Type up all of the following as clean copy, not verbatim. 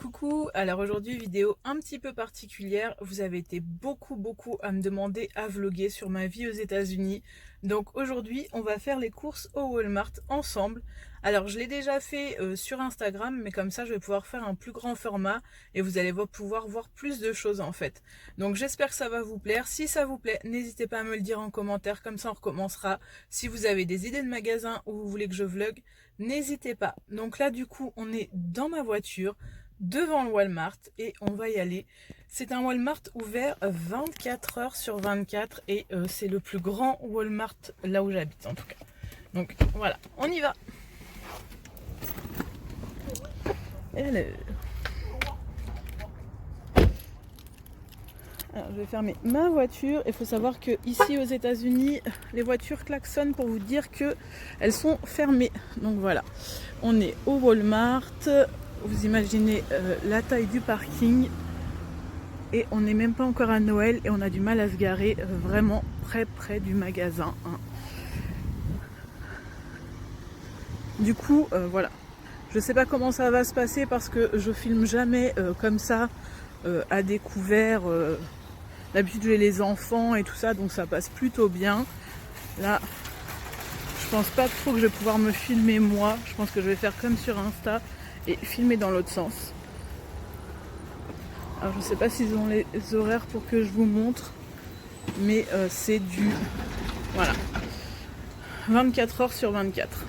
Coucou, alors aujourd'hui vidéo un petit peu particulière, vous avez été beaucoup à me demander à vlogger sur ma vie aux États-Unis. Donc aujourd'hui on va faire les courses au Walmart ensemble. Alors je l'ai déjà fait sur Instagram, mais comme ça je vais pouvoir faire un plus grand format et vous allez pouvoir voir plus de choses en fait. Donc j'espère que ça va vous plaire. Si ça vous plaît, n'hésitez pas à me le dire en commentaire, comme ça on recommencera. Si vous avez des idées de magasins ou vous voulez que je vlog, n'hésitez pas. Donc là du coup on est dans ma voiture devant le Walmart et on va y aller. C'est un Walmart ouvert 24 heures sur 24 et c'est le plus grand Walmart là où j'habite en tout cas. Donc voilà, on y va. Alors, je vais fermer ma voiture. Il faut savoir que ici aux États-Unis, les voitures klaxonnent pour vous dire que elles sont fermées. Donc voilà, on est au Walmart. Vous imaginez la taille du parking et on n'est même pas encore à Noël et on a du mal à se garer vraiment près du magasin, hein. Du coup voilà, je sais pas comment ça va se passer parce que je filme jamais comme ça à découvert. D'habitude j'ai les enfants et tout ça, donc ça passe plutôt bien. Là je pense pas trop que je vais pouvoir me filmer moi. Je pense que je vais faire comme sur Insta et filmer dans l'autre sens. Alors je sais pas s'ils ont les horaires pour que je vous montre, mais c'est du voilà 24 heures sur 24.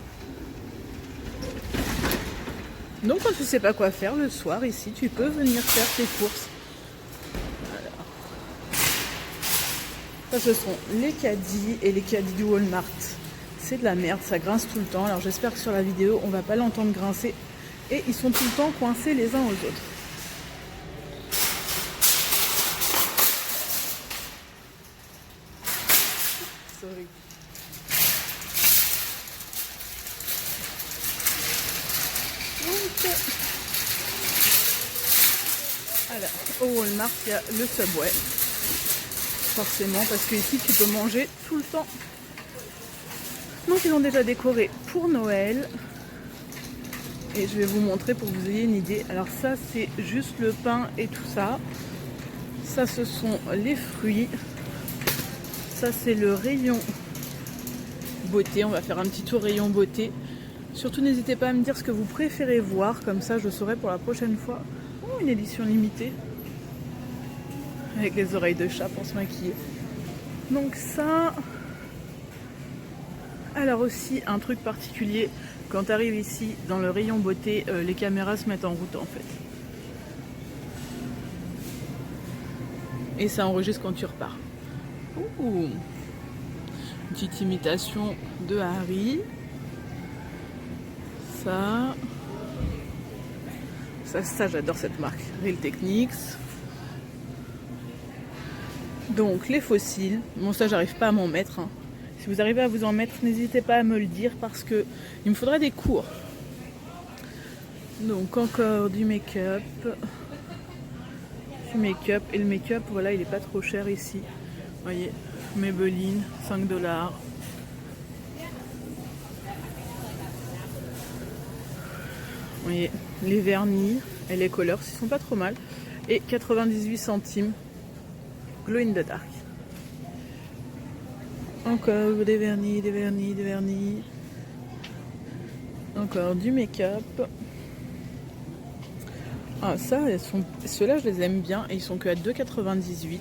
Donc quand tu sais pas quoi faire le soir ici, tu peux venir faire tes courses. Alors, ça ce sont les caddies et les caddies du Walmart. C'est de la merde, ça grince tout le temps. Alors j'espère que sur la vidéo on va pas l'entendre grincer. Et ils sont tout le temps coincés les uns aux autres. Sorry. Donc, alors, au Walmart, il y a le Subway. Forcément, parce que ici, tu peux manger tout le temps. Donc, ils ont déjà décoré pour Noël. Et je vais vous montrer pour que vous ayez une idée. Alors ça, c'est juste le pain et tout ça. Ça, ce sont les fruits. Ça, c'est le rayon beauté. On va faire un petit tour rayon beauté. Surtout, n'hésitez pas à me dire ce que vous préférez voir. Comme ça, je saurai pour la prochaine fois. Oh, une édition limitée. Avec les oreilles de chat pour se maquiller. Donc ça... Alors aussi, un truc particulier. Quand tu arrives ici, dans le rayon beauté, les caméras se mettent en route en fait. Et ça enregistre quand tu repars. Ouh. Une petite imitation de Harry. Ça j'adore cette marque. Real Techniques. Donc les fossiles. Bon ça j'arrive pas à m'en mettre, hein. Si vous arrivez à vous en mettre, n'hésitez pas à me le dire parce que il me faudrait des cours. Donc encore du make-up. Et le make-up, voilà, il est pas trop cher ici. Vous voyez, Maybelline, 5 $. Vous voyez, les vernis et les colors, ils sont pas trop mal. Et 98 centimes. Glow in the dark. Encore des vernis. Encore du make-up. Ah ça, ceux-là je les aime bien et ils sont que à 2,98 €.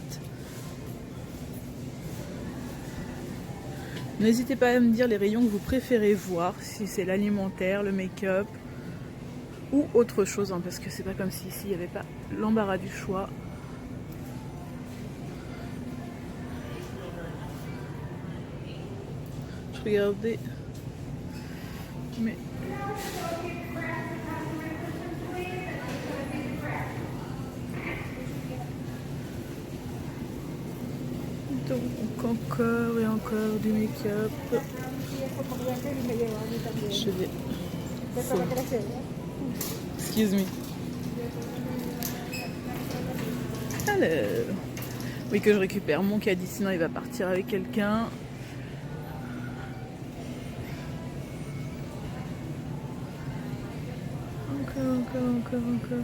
N'hésitez pas à me dire les rayons que vous préférez voir, si c'est l'alimentaire, le make-up ou autre chose, hein, parce que c'est pas comme si ici il n'y avait pas l'embarras du choix. Je regardais, mais donc encore et encore du make-up. Je vais... Excuse me. Alors... Oui, que je récupère mon caddie, sinon il va partir avec quelqu'un. Encore.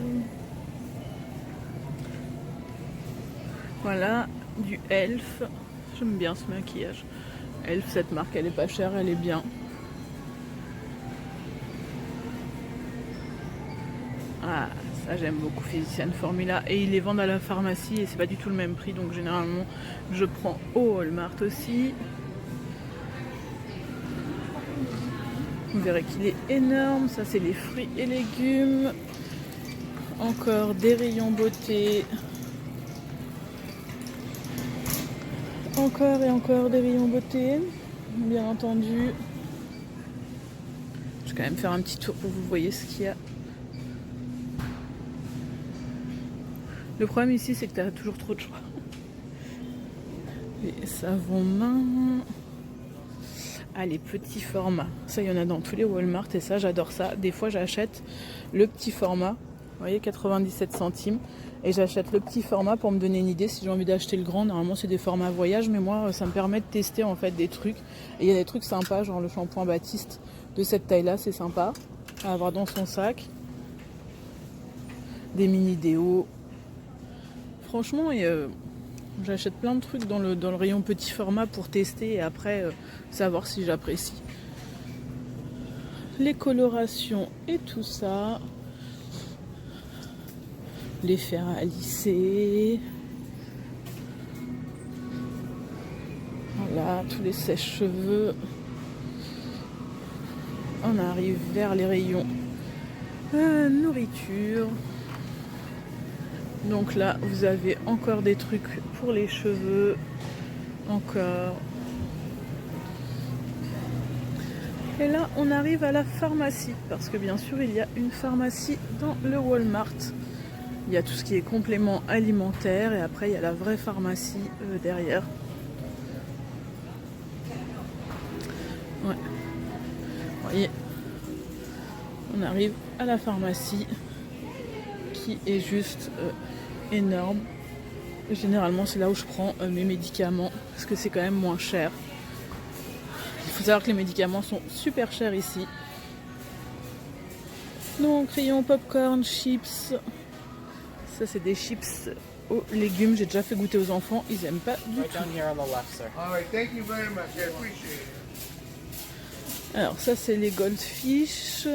Voilà, du Elf. J'aime bien ce maquillage. Elf, cette marque, elle est pas chère, elle est bien. Ah, ça j'aime beaucoup Physician Formula. Et ils les vendent à la pharmacie et c'est pas du tout le même prix. Donc généralement, je prends au Walmart aussi. Vous verrez qu'il est énorme. Ça, c'est les fruits et légumes. Encore des rayons beauté. Encore et encore des rayons beauté. Bien entendu. Je vais quand même faire un petit tour pour que vous voyez ce qu'il y a. Le problème ici, c'est que tu as toujours trop de choix. Les savons main. Ah, les petits formats. Ça, il y en a dans tous les Walmart et ça, j'adore ça. Des fois, j'achète le petit format. Vous voyez, 97 centimes. Et j'achète le petit format pour me donner une idée si j'ai envie d'acheter le grand. Normalement, c'est des formats voyage, mais moi, ça me permet de tester en fait des trucs. Et il y a des trucs sympas, genre le shampoing Baptiste de cette taille-là, c'est sympa à avoir dans son sac. Des mini déos. Franchement, j'achète plein de trucs dans le rayon petit format pour tester et après savoir si j'apprécie. Les colorations et tout ça. Les fers à lisser. Voilà, tous les sèche-cheveux. On arrive vers les rayons nourriture. Donc là, vous avez encore des trucs pour les cheveux. Encore. Et là, on arrive à la pharmacie. Parce que bien sûr, il y a une pharmacie dans le Walmart. Il y a tout ce qui est complément alimentaire. Et après, il y a la vraie pharmacie derrière. Ouais. Vous voyez, on arrive à la pharmacie qui est juste énorme. Généralement, c'est là où je prends mes médicaments parce que c'est quand même moins cher. Il faut savoir que les médicaments sont super chers ici. Donc, rayon popcorn, chips. Ça, c'est des chips aux légumes. J'ai déjà fait goûter aux enfants. Ils aiment pas du tout. Alors, ça, c'est les Goldfish,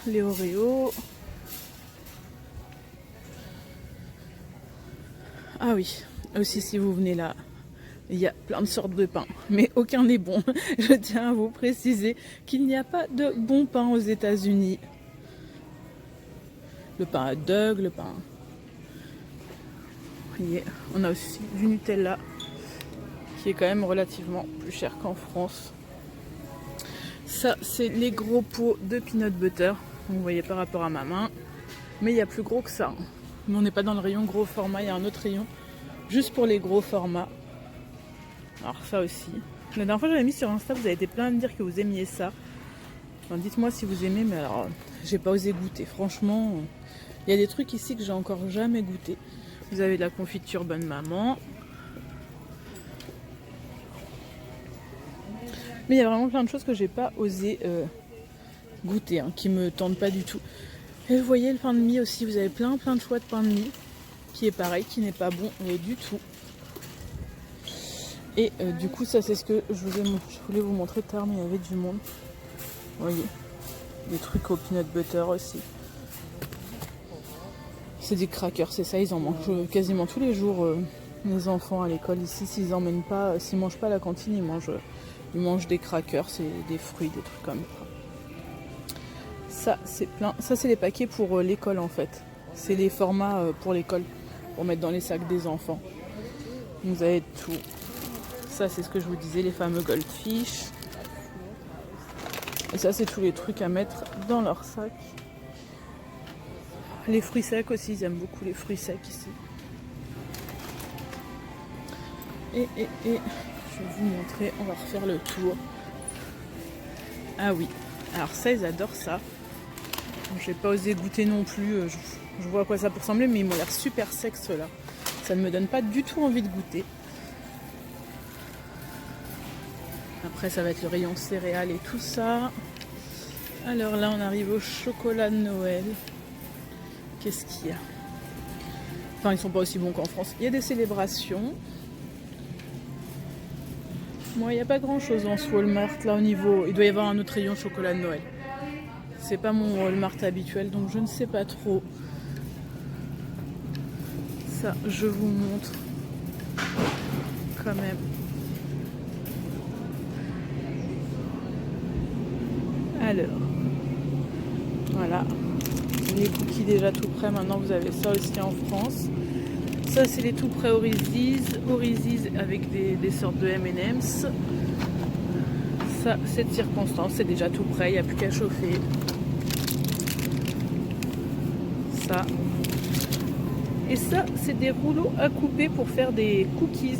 les Oreos. Ah oui, aussi si vous venez là, il y a plein de sortes de pain, mais aucun n'est bon. Je tiens à vous préciser qu'il n'y a pas de bon pain aux États-Unis. Le pain à Doug, le pain. Vous voyez, on a aussi du Nutella qui est quand même relativement plus cher qu'en France. Ça, c'est les gros pots de peanut butter. Vous voyez par rapport à ma main, mais il y a plus gros que ça. Mais on n'est pas dans le rayon gros format, il y a un autre rayon juste pour les gros formats. Alors ça aussi. La dernière fois j'avais mis sur Insta, vous avez été plein à me dire que vous aimiez ça. Enfin, dites-moi si vous aimez, mais alors j'ai pas osé goûter. Franchement, il y a des trucs ici que j'ai encore jamais goûté. Vous avez de la confiture Bonne Maman. Mais il y a vraiment plein de choses que j'ai pas osé goûter, hein, qui me tentent pas du tout. Et vous voyez le pain de mie aussi, vous avez plein de choix de pain de mie qui est pareil, qui n'est pas bon du tout. Et du coup ça c'est ce que je voulais vous montrer tout à l'heure, mais il y avait du monde. Vous voyez, des trucs au peanut butter aussi. C'est des crackers, c'est ça, ils en mangent quasiment tous les jours les enfants à l'école ici. S'ils mangent pas à la cantine, ils mangent des crackers, c'est des fruits, des trucs comme ça. Ça, c'est plein. Ça, c'est les paquets pour l'école, en fait. C'est les formats pour l'école, pour mettre dans les sacs des enfants. Vous avez tout. Ça, c'est ce que je vous disais, les fameux Goldfish. Et ça, c'est tous les trucs à mettre dans leur sac. Les fruits secs aussi, ils aiment beaucoup les fruits secs ici. Et je vais vous montrer, on va refaire le tour. Ah oui, alors ça, ils adorent ça. J'ai pas osé goûter non plus, je vois à quoi ça peut ressembler, mais ils m'ont l'air super secs ceux-là. Ça ne me donne pas du tout envie de goûter. Après ça va être le rayon céréales et tout ça. Alors là on arrive au chocolat de Noël. Qu'est-ce qu'il y a? Enfin, ils sont pas aussi bons qu'en France. Il y a des célébrations. Moi, il n'y a pas grand chose dans ce Walmart là au niveau. Il doit y avoir un autre rayon chocolat de Noël. C'est pas mon Walmart habituel, donc je ne sais pas trop. Ça, je vous montre quand même. Alors, voilà. Les cookies déjà tout prêts. Maintenant, vous avez ça aussi en France. Ça, c'est les tout prêts Oreese's avec des sortes de M&M's. Ça, cette circonstance, c'est déjà tout prêt. Il n'y a plus qu'à chauffer. Ça. Et ça, c'est des rouleaux à couper pour faire des cookies.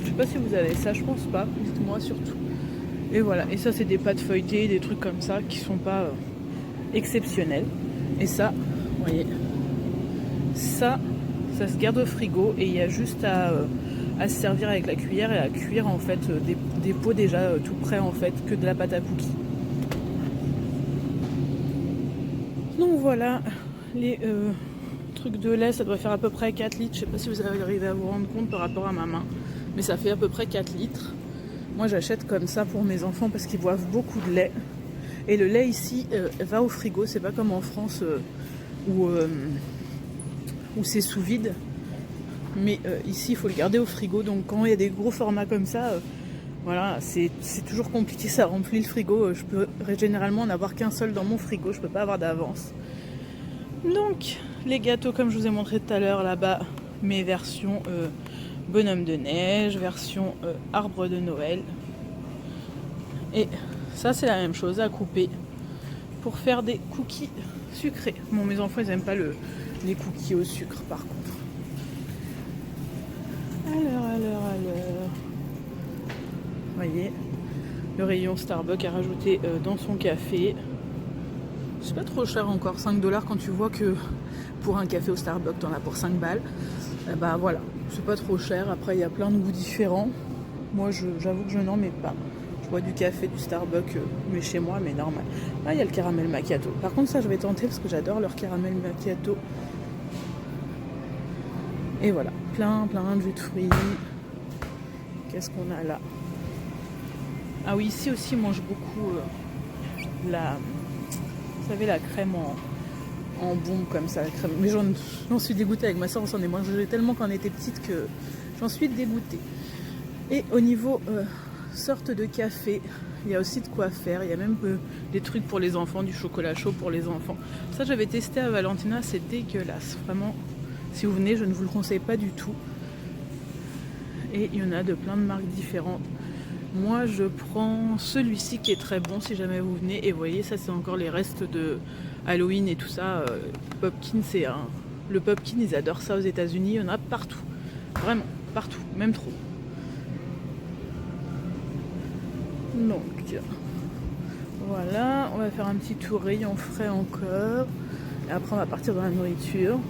Je sais pas si vous avez ça, je pense pas. Dites-moi surtout. Et voilà. Et ça, c'est des pâtes feuilletées, des trucs comme ça qui sont pas exceptionnels. Et ça, vous voyez, ça se garde au frigo et il y a juste à se servir avec la cuillère et à cuire en fait des pots déjà tout prêts en fait que de la pâte à cookies. Donc voilà, les trucs de lait, ça doit faire à peu près 4 litres. Je sais pas si vous arrivez à vous rendre compte par rapport à ma main, mais ça fait à peu près 4 litres. Moi j'achète comme ça pour mes enfants parce qu'ils boivent beaucoup de lait. Et le lait ici va au frigo, c'est pas comme en France où c'est sous vide. Mais ici il faut le garder au frigo, donc quand il y a des gros formats comme ça, voilà, c'est toujours compliqué, ça remplit le frigo. Je peux généralement en avoir qu'un seul dans mon frigo, je peux pas avoir d'avance. Donc les gâteaux comme je vous ai montré tout à l'heure là-bas, mes versions bonhomme de neige, version arbre de Noël. Et ça c'est la même chose à couper pour faire des cookies sucrés. Bon, mes enfants ils aiment pas les cookies au sucre par contre. Alors. Vous voyez, le rayon Starbucks a rajouté dans son café. C'est pas trop cher encore, 5 $ quand tu vois que pour un café au Starbucks t'en as pour 5 balles. Bah voilà, c'est pas trop cher. Après il y a plein de goûts différents. Moi j'avoue que je n'en mets pas. Je bois du café du Starbucks mais chez moi, mais normal. Là il y a le caramel macchiato. Par contre ça je vais tenter parce que j'adore leur caramel macchiato. Et voilà, plein de jus de fruits. Qu'est-ce qu'on a là? Ah oui, ici aussi ils mangent beaucoup vous savez, la crème en bombe comme ça, la crème. Mais j'en suis dégoûtée avec ma soeur, on s'en est mangé tellement quand on était petite que j'en suis dégoûtée. Et au niveau sorte de café, il y a aussi de quoi faire. Il y a même des trucs pour les enfants, du chocolat chaud pour les enfants. Ça j'avais testé à Valentina, c'est dégueulasse. Vraiment, si vous venez, je ne vous le conseille pas du tout. Et il y en a de plein de marques différentes. Moi je prends celui-ci qui est très bon si jamais vous venez. Et vous voyez, ça c'est encore les restes de Halloween et tout ça. Popkin, le Popkin, ils adorent ça aux États-Unis. Il y en a partout, vraiment partout, même trop. Donc voilà, on va faire un petit tour rayon frais encore. Et après on va partir dans la nourriture.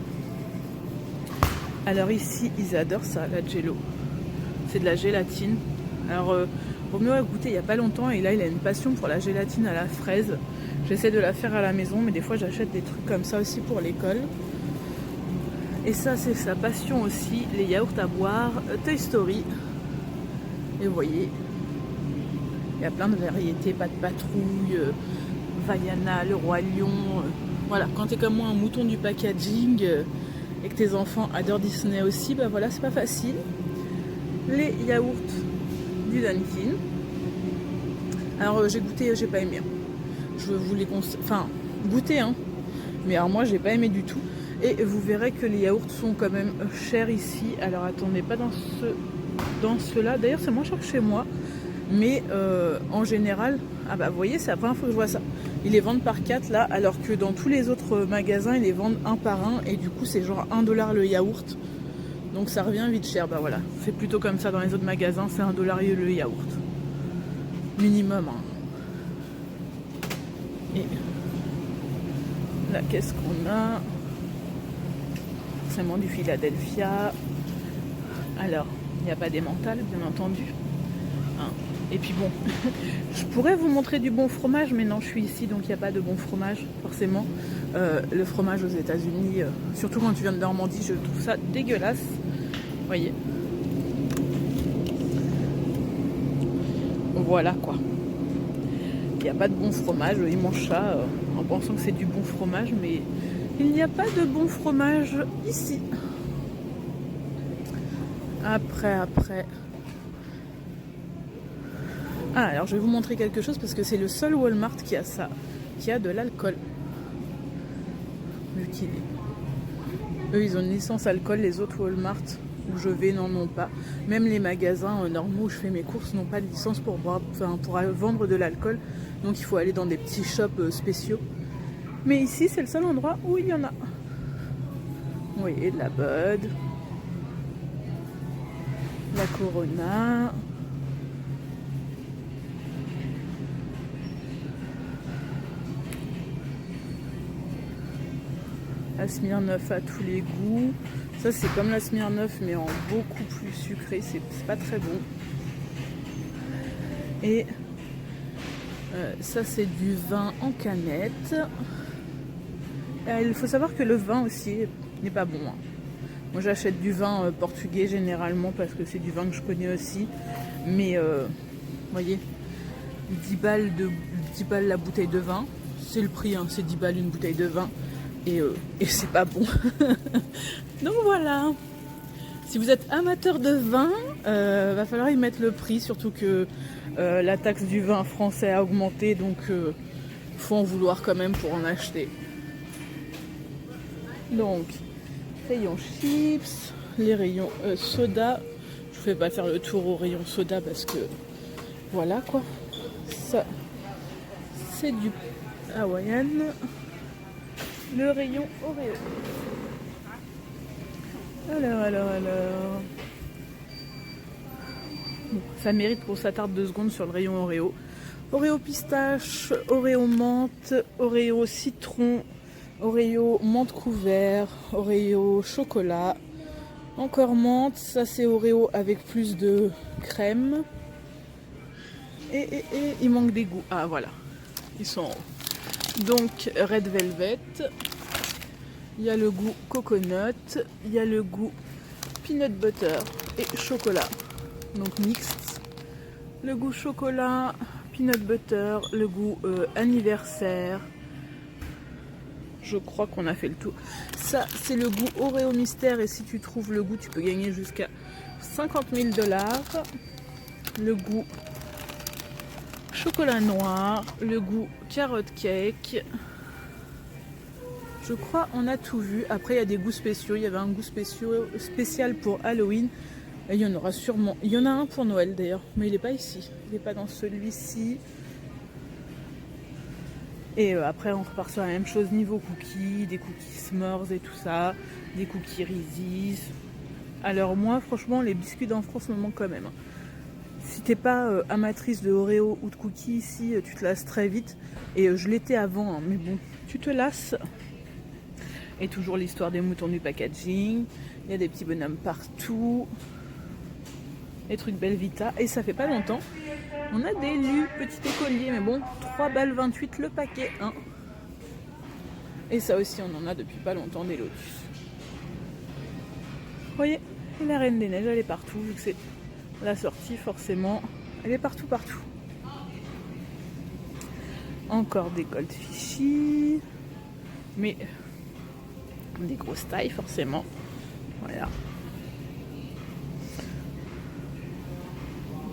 Alors ici ils adorent ça, la Jello. C'est de la gélatine. Alors Roméo a goûté il n'y a pas longtemps et là il a une passion pour la gélatine à la fraise. J'essaie de la faire à la maison, mais des fois j'achète des trucs comme ça aussi pour l'école. Et ça c'est sa passion aussi, les yaourts à boire Toy Story. Et vous voyez, il y a plein de variétés, pas de patrouille, Vaiana, le Roi Lion. Voilà, quand tu es comme moi un mouton du packaging et que tes enfants adorent Disney aussi, bah voilà, c'est pas facile. Les yaourts du Dunkin. Alors j'ai goûté, j'ai pas aimé. Je vous les conseille, enfin goûter hein. Mais alors moi j'ai pas aimé du tout. Et vous verrez que les yaourts sont quand même chers ici. Alors attendez, pas dans ceux-là. D'ailleurs c'est moins cher que chez moi. Mais en général, ah bah vous voyez, c'est la première fois que je vois ça. Ils les vendent par 4 là, alors que dans tous les autres magasins, ils les vendent un par un. Et du coup c'est genre 1 $ le yaourt. Donc ça revient vite cher, bah voilà. C'est plutôt comme ça dans les autres magasins, c'est 1 $ le yaourt. Minimum. Hein. Et là, qu'est-ce qu'on a? Forcément du Philadelphia. Alors, il n'y a pas des mentales, bien entendu. Hein. Et puis bon, je pourrais vous montrer du bon fromage, mais non, je suis ici, donc il n'y a pas de bon fromage, forcément. Le fromage aux États-Unis, surtout quand tu viens de Normandie, je trouve ça dégueulasse. Vous voyez. Voilà quoi. Il n'y a pas de bon fromage, ils mangent ça en pensant que c'est du bon fromage, mais il n'y a pas de bon fromage ici. Après. Ah, alors je vais vous montrer quelque chose parce que c'est le seul Walmart qui a ça, qui a de l'alcool. Eux, ils ont une licence alcool, les autres Walmart où je vais n'en ont pas. Même les magasins normaux où je fais mes courses n'ont pas de licence pour vendre de l'alcool. Donc il faut aller dans des petits shops spéciaux. Mais ici, c'est le seul endroit où il y en a. Vous voyez, de la Bud, la Corona. La Smirnoff à tous les goûts. Ça c'est comme la Smirnoff mais en beaucoup plus sucré, c'est pas très bon. Et ça c'est du vin en canette. Il faut savoir que le vin aussi n'est pas bon. Hein. Moi j'achète du vin portugais généralement parce que c'est du vin que je connais aussi. Mais vous voyez, 10 balles la bouteille de vin. C'est le prix, hein, c'est 10 balles une bouteille de vin. Et c'est pas bon. Donc voilà. Si vous êtes amateur de vin, va falloir y mettre le prix, surtout que la taxe du vin français a augmenté, donc faut en vouloir quand même pour en acheter. Donc, rayon chips, les rayons soda. Je vous fais pas faire le tour au rayon soda parce que voilà quoi. Ça, c'est du Hawaiian. Le rayon Oreo. Alors. Bon, ça mérite qu'on s'attarde 2 secondes sur le rayon Oreo. Oreo pistache, Oreo menthe, Oreo citron, Oreo menthe couvert, Oreo chocolat, encore menthe. Ça c'est Oreo avec plus de crème. Et il manque des goûts. Ah voilà, ils sont en haut. Donc Red Velvet, il y a le goût coconut, il y a le goût peanut butter et chocolat, donc mixte. Le goût chocolat, peanut butter, le goût anniversaire. Je crois qu'on a fait le tour. Ça c'est le goût Oreo mystère et si tu trouves le goût tu peux gagner jusqu'à 50 000 $. Le goût chocolat noir, le goût carotte cake. Je crois on a tout vu. Après il y a des goûts spéciaux. Il y avait un goût spécial pour Halloween. Et il y en aura sûrement. Il y en a un pour Noël d'ailleurs, mais il n'est pas ici. Il n'est pas dans celui-ci. Et après on repart sur la même chose niveau cookies, des cookies s'mores et tout ça, des cookies Reese's. Alors moi franchement les biscuits en France me manquent quand même. Si t'es pas amatrice de Oreo ou de cookies ici, tu te lasses très vite. Et je l'étais avant, hein, mais bon, tu te lasses. Et toujours l'histoire des moutons du packaging. Il y a des petits bonhommes partout. Les trucs Belvita. Et ça fait pas longtemps. On a des lus, petits écoliers, mais bon, 3,28 $ le paquet. Hein. Et ça aussi, on en a depuis pas longtemps, des Lotus. Vous voyez, la Reine des Neiges, elle est partout, vu que c'est la sortie, forcément. Elle est partout. Encore des Goldfishy. Mais des grosses tailles, forcément. Voilà.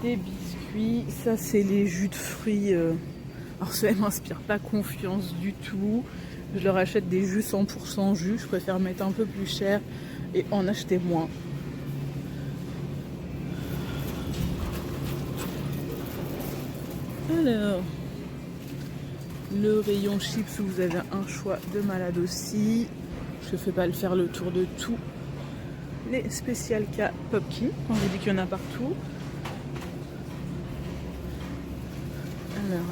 Des biscuits. Ça, c'est les jus de fruits. Alors, ça ne m'inspire pas confiance du tout. Je leur achète des jus 100% jus. Je préfère mettre un peu plus cher et en acheter moins. Alors, le rayon chips où vous avez un choix de malade aussi. Je ne fais pas le faire le tour de tout. Les Special K Popkin, on vous dit qu'il y en a partout. Alors,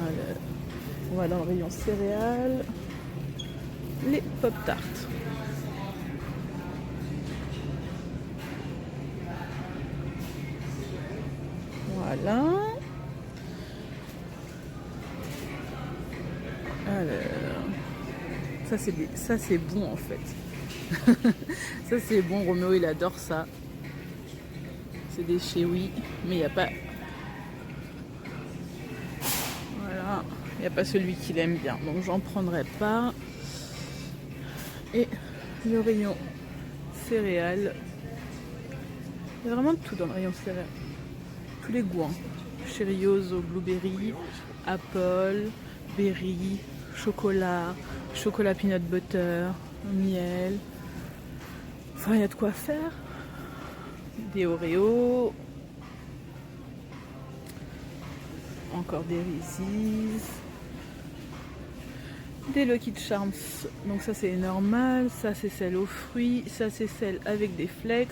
on va dans le rayon céréales. Les Pop-Tarts. Voilà. Ça c'est bon en fait. Ça c'est bon, Roméo il adore ça. C'est des Chewy, mais il n'y a pas... Voilà, il n'y a pas celui qu'il aime bien, donc j'en prendrai pas. Et le rayon céréales. Il y a vraiment de tout dans le rayon céréales. Tous les goûts. Hein. Cheerios au blueberry, apple, berry, chocolat, chocolat peanut butter, miel. Enfin, il y a de quoi faire. Des Oreos. Encore des Reese's. Des Lucky Charms. Donc ça c'est normal. Ça c'est celle aux fruits. Ça c'est celle avec des flakes.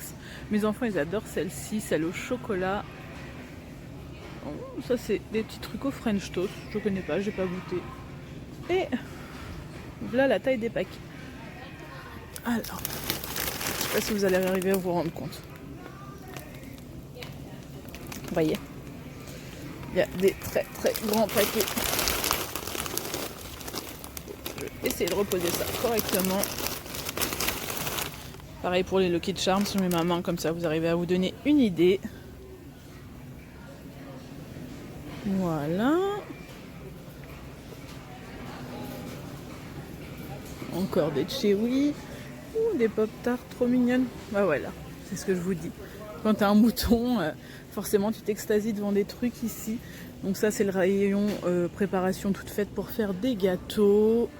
Mes enfants ils adorent celle-ci. Celle au chocolat. Oh, ça c'est des petits trucs au French toast. Je connais pas, j'ai pas goûté. Et voilà la taille des paquets. Alors, je sais pas si vous allez arriver à vous rendre compte. Vous voyez, il y a des très très grands paquets. Je vais essayer de reposer ça correctement. Pareil pour les Lucky Charms, je mets ma main comme ça, vous arrivez à vous donner une idée. Voilà. Encore des Chewy. Des pop-tarts trop mignonnes. Bah voilà, c'est ce que je vous dis. Quand t'as un mouton, forcément tu t'extasies devant des trucs ici. Donc ça c'est le rayon préparation toute faite pour faire des gâteaux.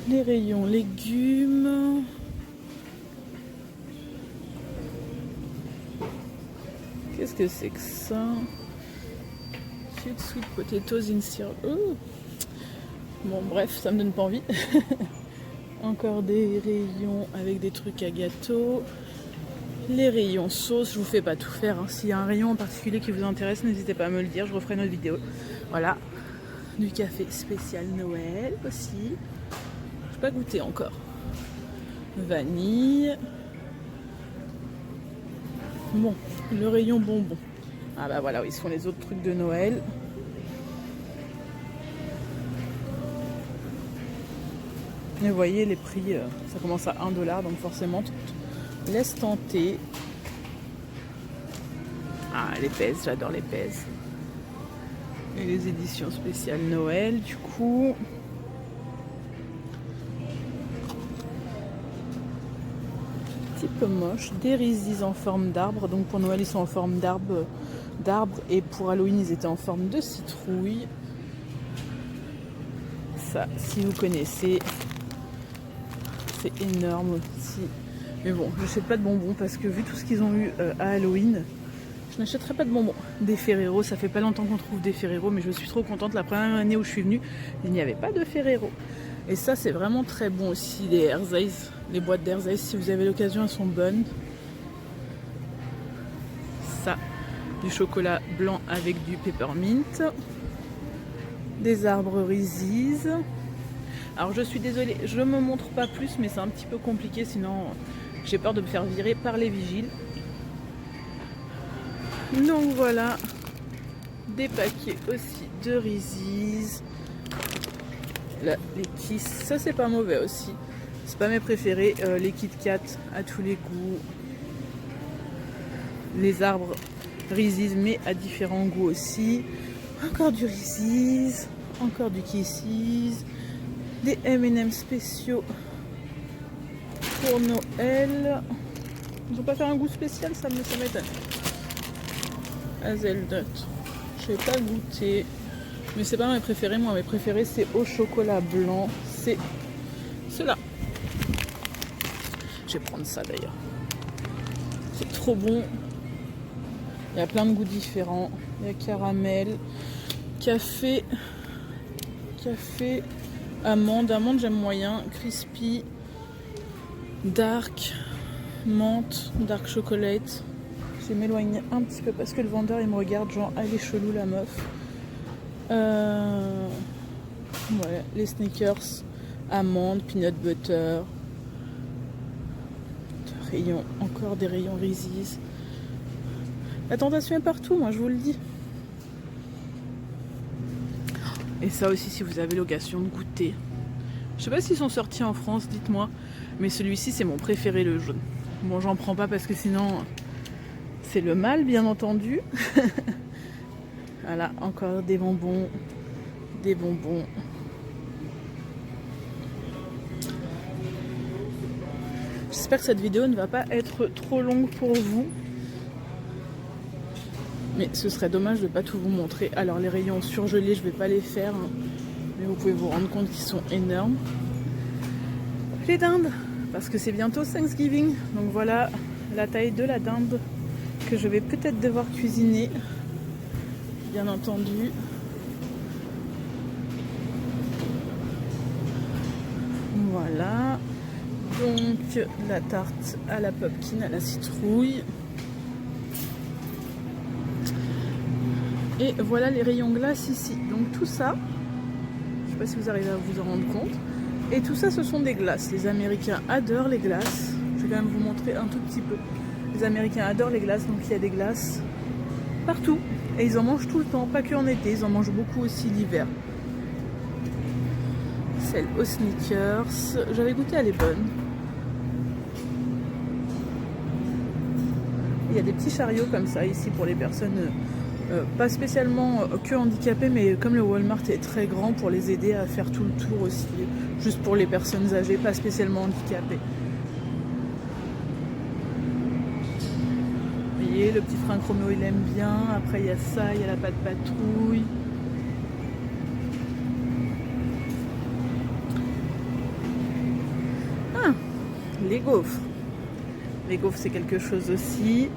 Les rayons légumes. Qu'est-ce que c'est que ça? Sweet potatoes in syrup. Bon bref, ça me donne pas envie. Encore des rayons avec des trucs à gâteau. Les rayons sauce, je vous fais pas tout faire. Hein. S'il y a un rayon en particulier qui vous intéresse, n'hésitez pas à me le dire, je referai une autre vidéo. Voilà. Du café spécial Noël aussi. Je n'ai pas goûté encore. Vanille. Bon, le rayon bonbons. Ah bah voilà, ils sont les autres trucs de Noël. Et vous voyez les prix, ça commence à 1 $, donc forcément, laisse tenter. Ah, les pèses, j'adore les pèses. Et les éditions spéciales Noël, du coup. Un petit peu moche. Des Reese's en forme d'arbre. Donc pour Noël, ils sont en forme d'arbre. Et pour Halloween, ils étaient en forme de citrouille. Ça, si vous connaissez... C'est énorme aussi. Mais bon, je n'achète pas de bonbons parce que vu tout ce qu'ils ont eu à Halloween, je n'achèterai pas de bonbons. Des Ferrero, ça fait pas longtemps qu'on trouve des Ferrero, mais je suis trop contente. La première année où je suis venue, il n'y avait pas de Ferrero. Et ça, c'est vraiment très bon aussi. Les Hershey's, les boîtes d'Hershey's, si vous avez l'occasion, elles sont bonnes. Ça, du chocolat blanc avec du peppermint. Des arbres Reese's. Alors je suis désolée, je ne me montre pas plus, mais c'est un petit peu compliqué, sinon j'ai peur de me faire virer par les vigiles. Donc voilà, des paquets aussi de Reese's. Là, les Kiss, ça c'est pas mauvais aussi. C'est pas mes préférés, les Kit Kat à tous les goûts. Les arbres Reese's, mais à différents goûts aussi. Encore du Reese's, encore du Kisses. Des M&M spéciaux pour Noël. Ils n'ont pas fait un goût spécial, ça m'étonne. Hazelnut. Je n'ai pas goûté. Mais c'est pas mes préférés. Moi, mes préférés, c'est au chocolat blanc. C'est ceux-là. Je vais prendre ça d'ailleurs. C'est trop bon. Il y a plein de goûts différents. Il y a caramel, café, amande, j'aime moyen, crispy, dark, menthe, dark chocolate. Je vais m'éloigner un petit peu parce que le vendeur il me regarde genre elle est chelou la meuf. Voilà, les Snickers, amande, peanut butter. Rayons, encore des rayons Reese's. La tentation est partout, moi je vous le dis. Et ça aussi, si vous avez l'occasion de goûter. Je sais pas s'ils sont sortis en France, dites-moi. Mais celui-ci, c'est mon préféré, le jaune. Bon, j'en prends pas parce que sinon, c'est le mal, bien entendu. Voilà, encore des bonbons. Des bonbons. J'espère que cette vidéo ne va pas être trop longue pour vous. Mais ce serait dommage de ne pas tout vous montrer. Alors les rayons surgelés, je ne vais pas les faire. Hein. Mais vous pouvez vous rendre compte qu'ils sont énormes. Les dindes, parce que c'est bientôt Thanksgiving. Donc voilà la taille de la dinde que je vais peut-être devoir cuisiner. Bien entendu. Voilà. Donc la tarte à la pumpkin, à la citrouille. Et voilà les rayons glace ici. Donc tout ça, je ne sais pas si vous arrivez à vous en rendre compte. Et tout ça, ce sont des glaces. Les Américains adorent les glaces. Je vais quand même vous montrer un tout petit peu. Les Américains adorent les glaces, donc il y a des glaces partout. Et ils en mangent tout le temps, pas que en été, ils en mangent beaucoup aussi l'hiver. Celle aux Snickers, j'avais goûté, elle est bonne. Il y a des petits chariots comme ça ici pour les personnes pas spécialement que handicapées, mais comme le Walmart est très grand, pour les aider à faire tout le tour aussi, juste pour les personnes âgées, pas spécialement handicapées. Vous voyez, le petit Franck Roméo il aime bien. Après il y a ça, il y a la pâte patrouille. Ah, les gaufres. Les gaufres c'est quelque chose aussi.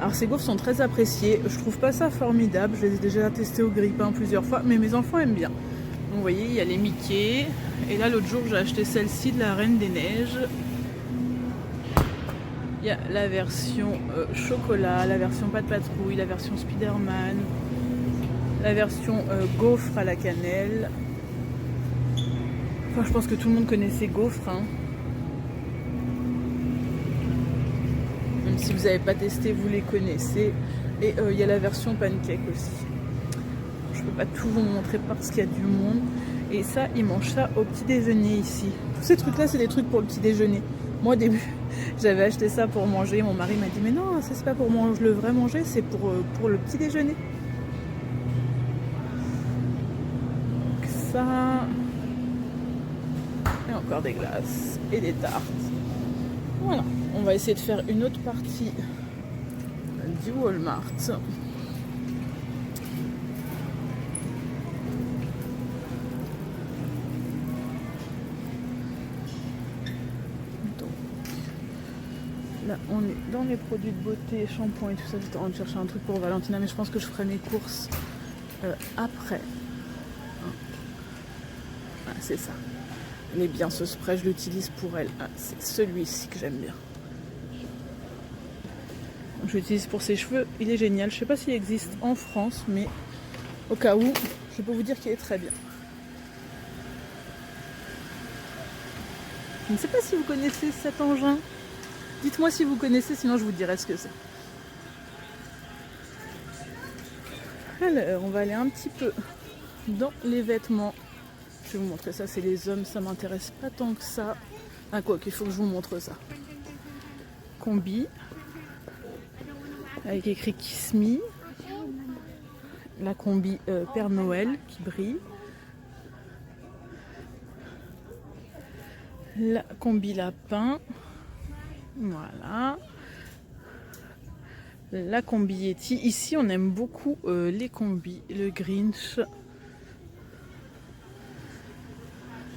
Alors ces gaufres sont très appréciées. Je trouve pas ça formidable. Je les ai déjà testés au grille-pain plusieurs fois, mais mes enfants aiment bien. Donc vous voyez, il y a les Mickey. Et là l'autre jour j'ai acheté celle-ci de la Reine des Neiges. Il y a la version chocolat, la version pâte patrouille, la version Spider-Man, la version gaufre à la cannelle. Enfin, je pense que tout le monde connaît ces gaufres. Hein. Même si vous n'avez pas testé, vous les connaissez. Et il y a la version pancake aussi. Je ne peux pas tout vous montrer parce qu'il y a du monde. Et ça, ils mangent ça au petit déjeuner ici. Tous ces trucs-là, c'est des trucs pour le petit déjeuner. Moi, au début, j'avais acheté ça pour manger. Mon mari m'a dit, mais non, ça c'est pas pour le vrai manger, c'est pour le petit déjeuner. Donc ça. Et encore des glaces et des tartes. Voilà. On va essayer de faire une autre partie du Walmart. Là, on est dans les produits de beauté, shampoing et tout ça. J'étais en train de chercher un truc pour Valentina, mais je pense que je ferai mes courses après. Ah, c'est ça. Elle est bien ce spray, je l'utilise pour elle. Ah, c'est celui-ci que j'aime bien. Je l'utilise pour ses cheveux, il est génial. Je sais pas s'il existe en France, mais au cas où, je peux vous dire qu'il est très bien. Je ne sais pas si vous connaissez cet engin. Dites-moi si vous connaissez, sinon je vous dirai ce que c'est. Alors, on va aller un petit peu dans les vêtements. Je vais vous montrer ça, c'est les hommes, ça m'intéresse pas tant que ça. Ah quoi, qu'il faut que je vous montre ça. Combi, avec écrit Kiss Me. La combi Père Noël qui brille. La combi lapin. Voilà. La combi Yeti. Ici, on aime beaucoup les combis. Le Grinch.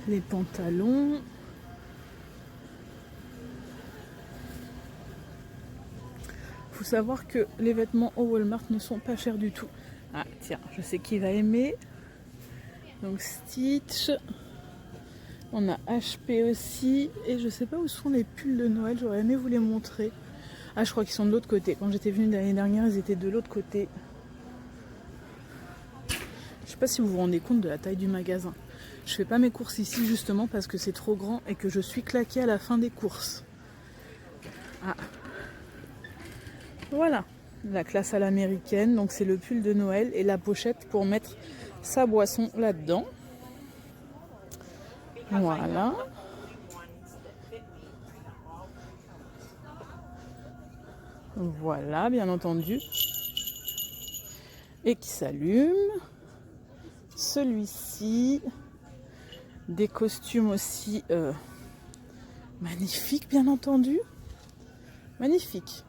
Les pantalons. Faut savoir que les vêtements au Walmart ne sont pas chers du tout. Ah tiens, je sais qui va aimer. Donc Stitch. On a HP aussi. Et je sais pas où sont les pulls de Noël. J'aurais aimé vous les montrer. Ah, je crois qu'ils sont de l'autre côté. Quand j'étais venue l'année dernière, ils étaient de l'autre côté. Je sais pas si vous vous rendez compte de la taille du magasin. Je fais pas mes courses ici justement parce que c'est trop grand et que je suis claquée à la fin des courses. Ah. Voilà. La classe à l'américaine. Donc c'est le pull de Noël et la pochette pour mettre sa boisson là-dedans. Voilà. Voilà, bien entendu. Et qui s'allume. Celui-ci. Des costumes aussi magnifiques, bien entendu. Magnifiques.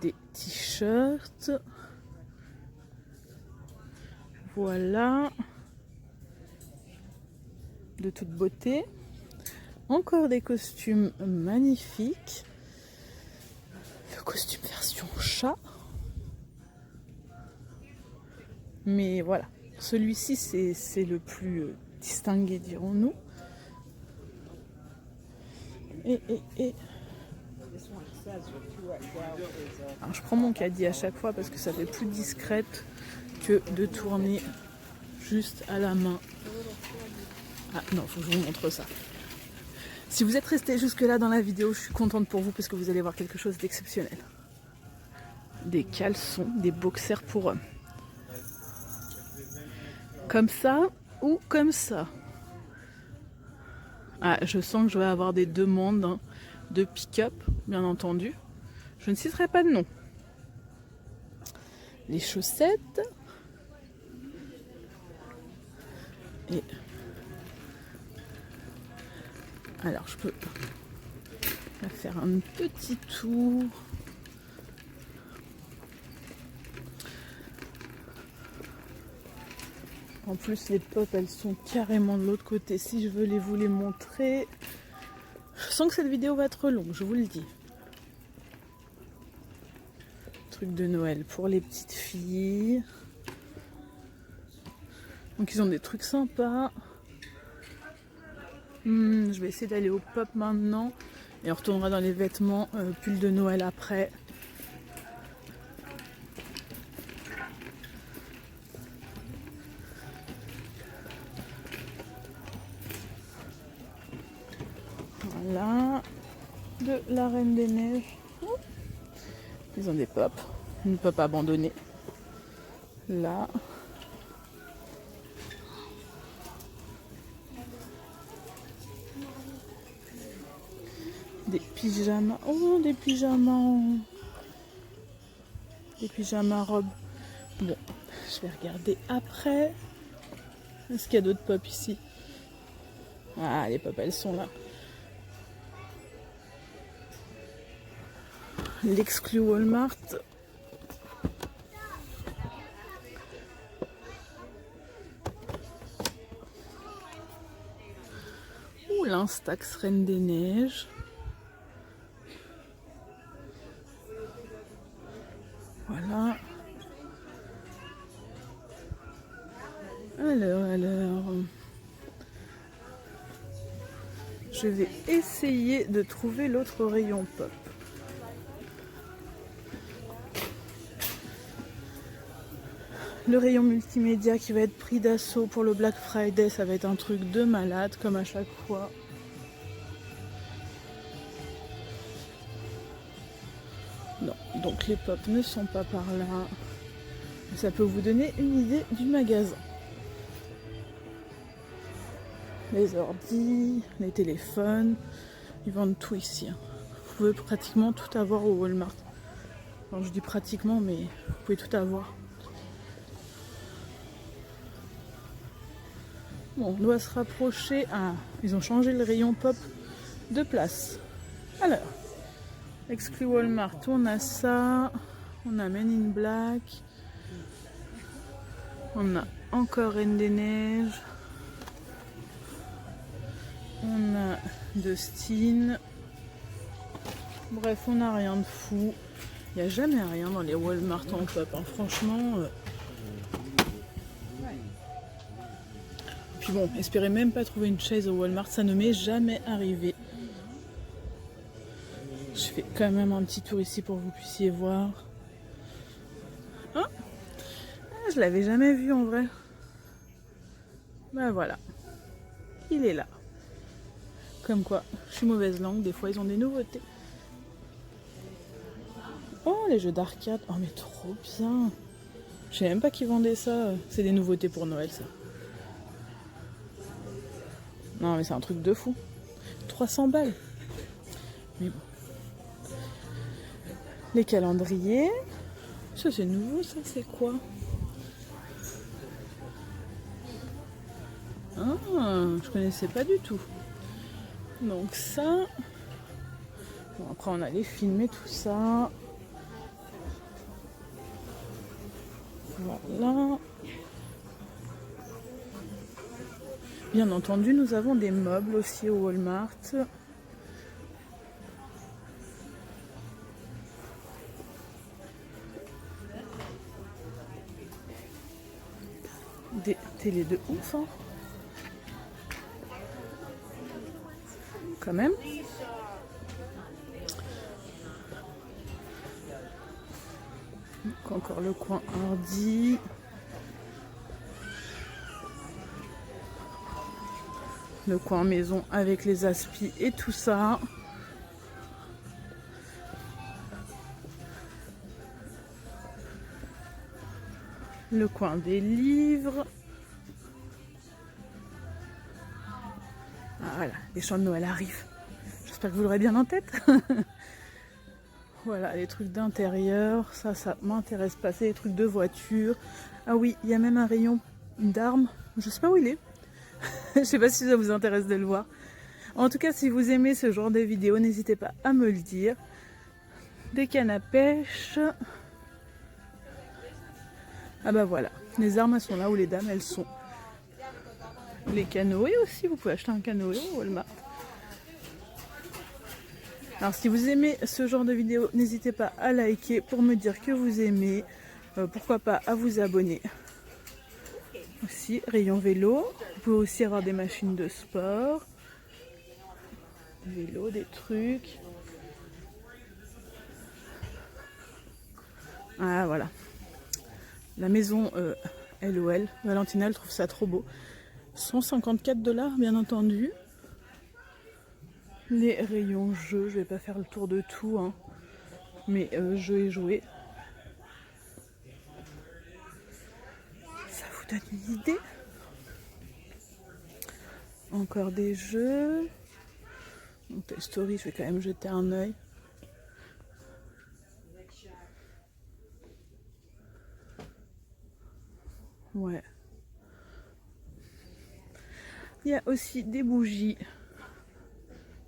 Des t-shirts. Voilà. De toute beauté. Encore des costumes magnifiques. Le costume version chat. Mais voilà. Celui-ci, c'est le plus distingué, dirons-nous. Et. Alors, je prends mon caddie à chaque fois parce que ça fait plus discrète que de tourner juste à la main. Ah non, faut que je vous montre ça. Si vous êtes resté jusque là dans la vidéo, je suis contente pour vous parce que vous allez voir quelque chose d'exceptionnel. Des caleçons, des boxers pour hommes. Comme ça ou comme ça. Ah, je sens que je vais avoir des demandes de pick-up, bien entendu. Je ne citerai pas de nom. Les chaussettes. Et alors, je peux faire un petit tour. En plus, les pop, elles sont carrément de l'autre côté. Si je veux vous les montrer, je sens que cette vidéo va être longue, je vous le dis. Truc de Noël pour les petites filles. Donc ils ont des trucs sympas. Je vais essayer d'aller au pop maintenant. Et on retournera dans les vêtements, pull de Noël après. Voilà. De la Reine des Neiges. Ils ont des pop. Une pop abandonnée. Là. Des pyjamas. Oh, des pyjamas. Des pyjamas robes. Bon, je vais regarder après. Est-ce qu'il y a d'autres pop ici? Ah, les pop, elles sont là. L'exclu Walmart. Ou l'Instax Reine des Neiges. Voilà. Alors. Je vais essayer de trouver l'autre rayon pop. Le rayon multimédia qui va être pris d'assaut pour le Black Friday, ça va être un truc de malade comme à chaque fois. Non, donc les pop ne sont pas par là. Ça peut vous donner une idée du magasin. Les ordis, les téléphones, ils vendent tout ici. Vous pouvez pratiquement tout avoir au Walmart. Alors je dis pratiquement, mais vous pouvez tout avoir. Bon, on doit se rapprocher. Ah, ils ont changé le rayon pop de place. Alors, exclu Walmart, on a ça. On a Men in Black. On a encore Reine des Neiges. On a Dustin. Bref, on n'a rien de fou. Il n'y a jamais rien dans les Walmart en pop, hein. Franchement. Puis bon, espérez même pas trouver une chaise au Walmart, ça ne m'est jamais arrivé. Je fais quand même un petit tour ici pour que vous puissiez voir. Ah, je l'avais jamais vu en vrai. Ben voilà, il est là. Comme quoi, je suis mauvaise langue, des fois ils ont des nouveautés. Oh, les jeux d'arcade, oh mais trop bien. Je savais même pas qu'ils vendaient ça. C'est des nouveautés pour Noël, ça. Non, mais c'est un truc de fou. 300 balles. Mais bon. Les calendriers. Ça, c'est nouveau, ça, c'est quoi? Ah, je connaissais pas du tout. Donc ça... Bon, après, on allait filmer tout ça. Voilà. Bien entendu, nous avons des meubles aussi au Walmart. Des télés de ouf, hein. Quand même. Donc encore le coin Hardy. Le coin maison avec les aspis et tout ça. Le coin des livres. Ah, voilà, les chants de Noël arrivent. J'espère que vous l'aurez bien en tête. Voilà, les trucs d'intérieur. Ça m'intéresse pas. C'est les trucs de voiture. Ah oui, il y a même un rayon d'armes. Je sais pas où il est. Je sais pas si ça vous intéresse de le voir. En tout cas, si vous aimez ce genre de vidéos, n'hésitez pas à me le dire. Des cannes à pêche. Ah bah voilà, les armes elles sont là où les dames elles sont. Les canoës aussi, vous pouvez acheter un canoë au Walmart. Alors si vous aimez ce genre de vidéo, n'hésitez pas à liker pour me dire que vous aimez. Pourquoi pas à vous abonner. Aussi, rayon vélo. Vous pouvez aussi avoir des machines de sport. Vélo, des trucs. Ah voilà. La maison LOL. Valentina, elle trouve ça trop beau. 154 $, bien entendu. Les rayons jeux, je vais pas faire le tour de tout, hein. Mais jeux et jouets. Ça vous donne une idée? Encore des jeux. Donc, Toy Story, je vais quand même jeter un œil. Ouais. Il y a aussi des bougies.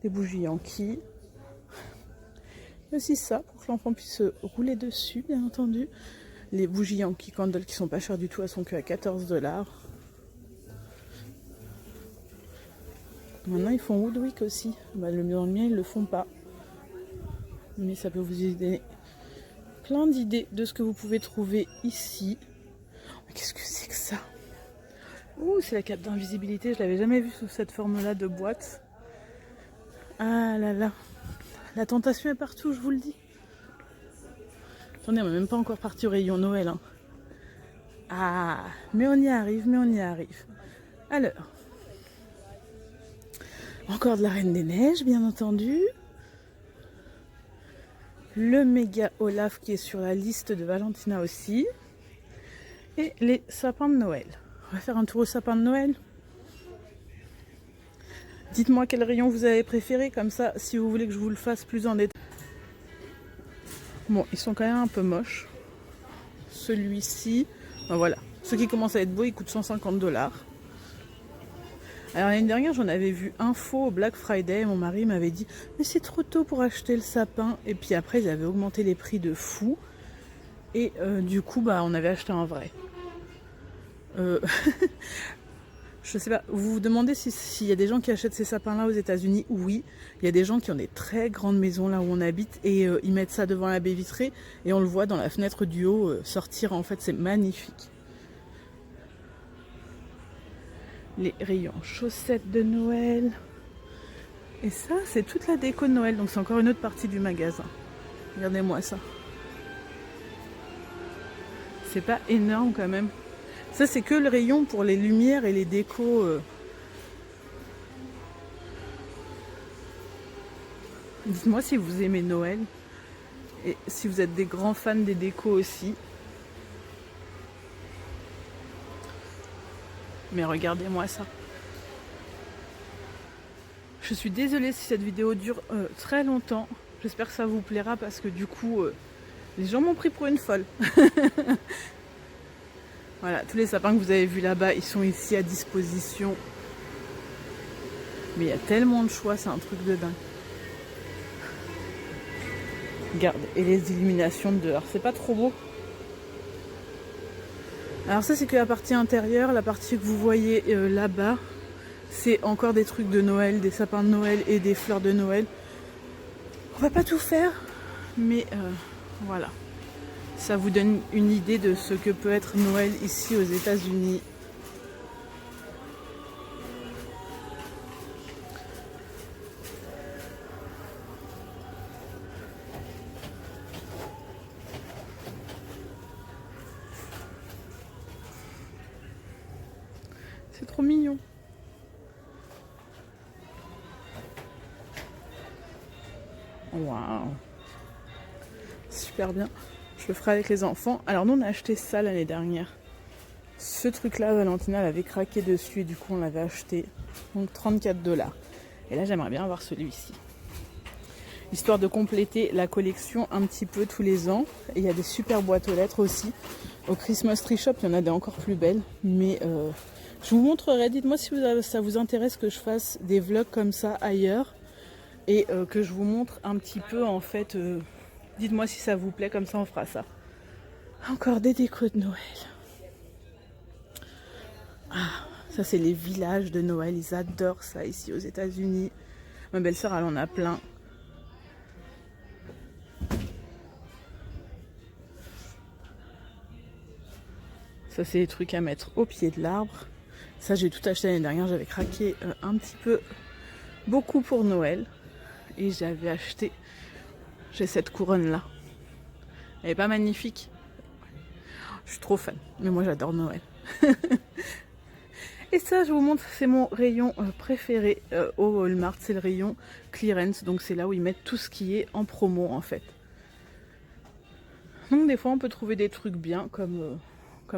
Des bougies Yankee. Il y a aussi ça pour que l'enfant puisse rouler dessus, bien entendu. Les bougies Yankee Candle qui sont pas chères du tout, elles sont que à 14 $. Maintenant ils font Woodwick aussi. Bah, dans le mien ils le font pas. Mais ça peut vous aider. Plein d'idées de ce que vous pouvez trouver ici. Qu'est-ce que c'est que ça? Ouh, c'est la cape d'invisibilité. Je l'avais jamais vue sous cette forme-là de boîte. Ah là là. La tentation est partout, je vous le dis. Attendez, on n'est même pas encore parti au rayon Noël, hein. Ah, mais on y arrive, mais on y arrive. Alors. Encore de la Reine des Neiges, bien entendu. Le méga Olaf qui est sur la liste de Valentina aussi. Et les sapins de Noël. On va faire un tour au sapin de Noël. Dites-moi quel rayon vous avez préféré, comme ça, si vous voulez que je vous le fasse plus en détail. Bon, ils sont quand même un peu moches. Celui-ci, ben voilà. Ceux qui commencent à être beaux, ils coûtent 150 $. Alors l'année dernière, j'en avais vu un faux au Black Friday. Mon mari m'avait dit, mais c'est trop tôt pour acheter le sapin. Et puis après, ils avaient augmenté les prix de fou. Et du coup, bah, on avait acheté un vrai. Je sais pas, vous vous demandez s'il y a des gens qui achètent ces sapins-là aux États-Unis? Oui, il y a des gens qui ont des très grandes maisons là où on habite et ils mettent ça devant la baie vitrée et on le voit dans la fenêtre du haut sortir. En fait, c'est magnifique. Les rayons chaussettes de Noël. Et ça, c'est toute la déco de Noël, donc c'est encore une autre partie du magasin. Regardez-moi ça. C'est pas énorme quand même. Ça, c'est que le rayon pour les lumières et les décos. Dites-moi si vous aimez Noël. Et si vous êtes des grands fans des décos aussi. Mais regardez-moi ça. Je suis désolée si cette vidéo dure très longtemps. J'espère que ça vous plaira parce que du coup, les gens m'ont pris pour une folle. Voilà, tous les sapins que vous avez vus là-bas, ils sont ici à disposition. Mais il y a tellement de choix, c'est un truc de dingue. Regarde, et les illuminations de dehors, c'est pas trop beau? Alors ça, c'est que la partie intérieure, la partie que vous voyez là-bas, c'est encore des trucs de Noël, des sapins de Noël et des fleurs de Noël. On va pas tout faire, mais voilà. Ça vous donne une idée de ce que peut être Noël ici aux États-Unis. C'est trop mignon. Waouh. Super bien. Je le ferai avec les enfants. Alors nous on a acheté ça l'année dernière. Ce truc là, Valentina l'avait craqué dessus et du coup on l'avait acheté. Donc 34 $. Et là j'aimerais bien avoir celui-ci. Histoire de compléter la collection un petit peu tous les ans. Et il y a des super boîtes aux lettres aussi. Au Christmas Tree Shop, il y en a des encore plus belles. Mais je vous montrerai. Dites-moi si ça vous intéresse que je fasse des vlogs comme ça ailleurs. Et que je vous montre un petit peu en fait. Dites-moi si ça vous plaît, comme ça on fera ça. Encore des décos de Noël. Ah, ça c'est les villages de Noël. Ils adorent ça ici aux États-Unis. Ma belle-sœur, elle en a plein. Ça c'est les trucs à mettre au pied de l'arbre. Ça j'ai tout acheté l'année dernière. J'avais craqué un petit peu, beaucoup pour Noël. Et j'avais acheté, j'ai cette couronne là. Elle est pas magnifique? Je suis trop fan. Mais moi j'adore Noël. Et ça, je vous montre, c'est mon rayon préféré au Walmart. C'est le rayon clearance. Donc c'est là où ils mettent tout ce qui est en promo en fait. Donc des fois on peut trouver des trucs bien comme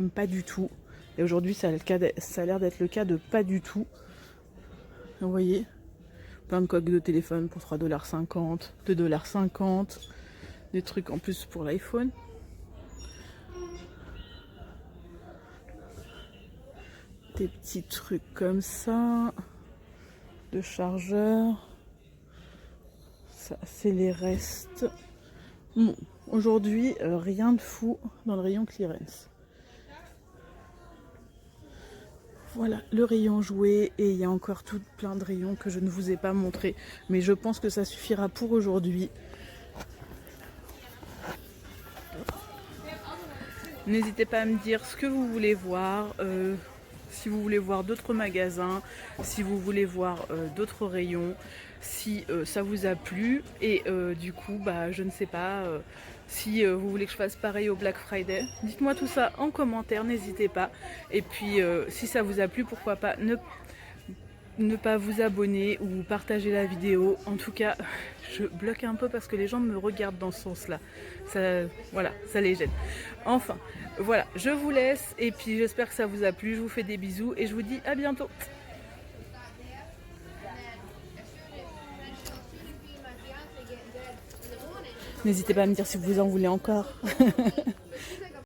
pas du tout. Et aujourd'hui ça a l'air d'être le cas de pas du tout. Vous voyez, plein de coques de téléphone pour 3,50 $, 2,50 $. Des trucs en plus pour l'iPhone. Des petits trucs comme ça. De chargeurs. Ça c'est les restes. Bon, aujourd'hui rien de fou dans le rayon clearance. Voilà le rayon jouet et il y a encore tout plein de rayons que je ne vous ai pas montré. Mais je pense que ça suffira pour aujourd'hui. N'hésitez pas à me dire ce que vous voulez voir. Si vous voulez voir d'autres magasins, si vous voulez voir d'autres rayons, si ça vous a plu. Et du coup, bah, je ne sais pas si vous voulez que je fasse pareil au Black Friday. Dites-moi tout ça en commentaire, n'hésitez pas. Et puis, si ça vous a plu, pourquoi pas ne pas vous abonner ou partager la vidéo. En tout cas, je bloque un peu parce que les gens me regardent dans ce sens-là. Ça, voilà, ça les gêne. Enfin, voilà, je vous laisse et puis j'espère que ça vous a plu. Je vous fais des bisous et je vous dis à bientôt. N'hésitez pas à me dire si vous en voulez encore.